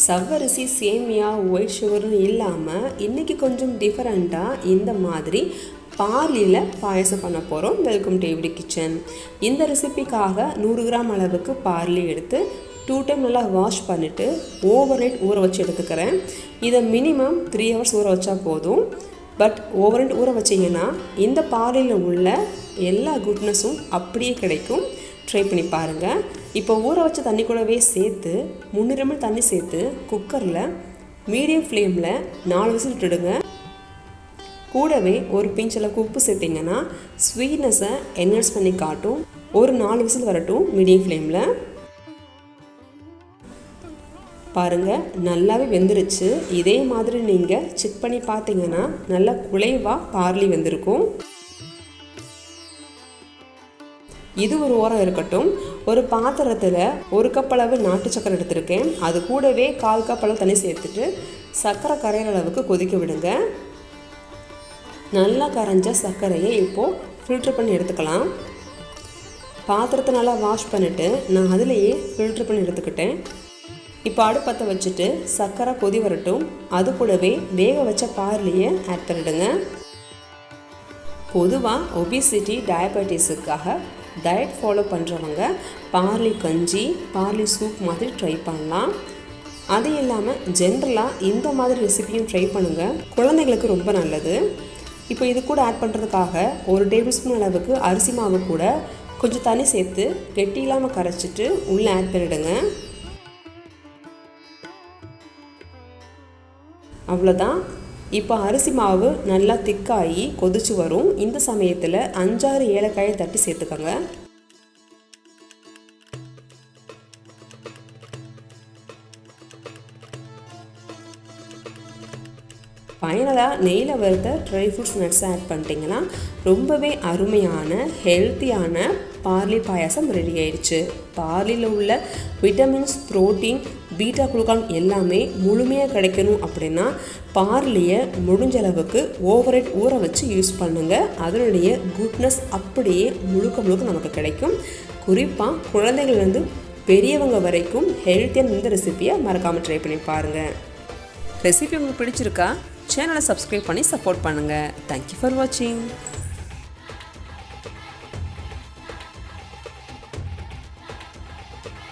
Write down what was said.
சவ்வரிசி சேமியா ஒயிட் சுகர்னு இல்லாமல் இன்றைக்கி கொஞ்சம் டிஃப்ரெண்ட்டாக இந்த மாதிரி பார்லியில் பாயசம் பண்ண போகிறோம். Welcome to AVD kitchen. இந்த ரெசிபிக்காக 100 கிராம் அளவுக்கு பார்லி எடுத்து 2 டைம் நல்லா வாஷ் பண்ணிவிட்டு ஓவர் நைட் ஊற வச்சு எடுத்துக்கிறேன். இதை மினிமம் 3 ஹவர்ஸ் ஊற வச்சா போதும். பட் ஓவர் நைட் ஊற வச்சிங்கன்னா இந்த பார்லியில் உள்ள எல்லா குட்னஸும் அப்படியே கிடைக்கும். ட்ரை பண்ணி பாருங்கள். இப்போ ஊற வச்ச தண்ணி கூடவே சேர்த்து 300 ml தண்ணி சேர்த்து குக்கரில் மீடியம் ஃப்ளேமில் 4 விசில் விட்டுடுங்க. கூடவே ஒரு பிஞ்ச் அளவுக்கு உப்பு சேர்த்திங்கன்னா ஸ்வீட்னஸை என்ஹான்ஸ் பண்ணி காட்டும். ஒரு 4 விசில் வரட்டும் மீடியம் ஃப்ளேமில். பாருங்கள், நல்லாவே வெந்துருச்சு. இதே மாதிரி நீங்கள் செக் பண்ணி பார்த்தீங்கன்னா நல்லா குலைவாக பார்லி வெந்திருக்கும். இது ஒரு ஓரம் இருக்கட்டும். ஒரு பாத்திரத்தில் 1 கப் அளவு நாட்டு சக்கரை எடுத்திருக்கேன். அது கூடவே 1/4 கப் அளவு தண்ணி சேர்த்துட்டு சர்க்கரை கரையிற அளவுக்கு கொதிக்க விடுங்க. நல்லா கரைஞ்ச சர்க்கரையை இப்போது ஃபில்ட்ரு பண்ணி எடுத்துக்கலாம். பாத்திரத்தை நல்லா வாஷ் பண்ணிவிட்டு நான் அதிலேயே ஃபில்ட்ரு பண்ணி எடுத்துக்கிட்டேன். இப்போ அடுப்பத்தை வச்சுட்டு சர்க்கரை கொதி வரட்டும். அது கூடவே வேக வச்ச பார்லியை ஆட் பண்ணிவிடுங்க. பொதுவாக ஒபிசிட்டி டயபெட்டிஸுக்காக டயட் ஃபாலோ பண்ணுறவங்க பார்லி கஞ்சி பார்லி சூப் மாதிரி ட்ரை பண்ணலாம். அது இல்லாமல் ஜென்ரலாக இந்த மாதிரி ரெசிபியும் ட்ரை பண்ணுங்கள். குழந்தைங்களுக்கு ரொம்ப நல்லது. இப்போ இது கூட ஆட் பண்ணுறதுக்காக 1 டேபிள் ஸ்பூன் அளவுக்கு அரிசி மாவு கூட கொஞ்சம் தண்ணி சேர்த்து கெட்டி இல்லாமல் கரைச்சிட்டு உள்ளே ஆட் பண்ணிவிடுங்க. அவ்வளோதான். இப்போ அரிசி மாவு நல்லா திக்காகி கொதிச்சு வரும். இந்த சமயத்தில் 5-6 ஏலக்காயை தட்டி சேர்த்துக்கோங்க. ஃபைனலாக நெய்யில் வறுத்த ட்ரை ஃப்ரூட்ஸ் நட்ஸை ஆட் பண்ணிட்டீங்கன்னா ரொம்பவே அருமையான ஹெல்த்தியான பார்லி பாயாசம் ரெடி ஆயிடுச்சு. பார்லியில் உள்ள விட்டமின்ஸ், ப்ரோட்டீன், பீட்டா குளுக்கான் எல்லாமே முழுமையாக கிடைக்கணும் அப்படின்னா பார்லியை முடிஞ்ச அளவுக்கு ஓவர் நைட் ஊற வச்சு யூஸ் பண்ணுங்கள். அதனுடைய குட்னஸ் அப்படியே முழுக்க நமக்கு கிடைக்கும். குறிப்பாக குழந்தைங்கள்லேருந்து பெரியவங்க வரைக்கும் ஹெல்த்தியான இந்த ரெசிபியை மறக்காமல் ட்ரை பண்ணி பாருங்கள். ரெசிபி உங்களுக்கு பிடிச்சிருக்கா? சேனலை சப்ஸ்கிரைப் பண்ணி சப்போர்ட் பண்ணுங்கள். தேங்க்யூ ஃபார் வாட்சிங்.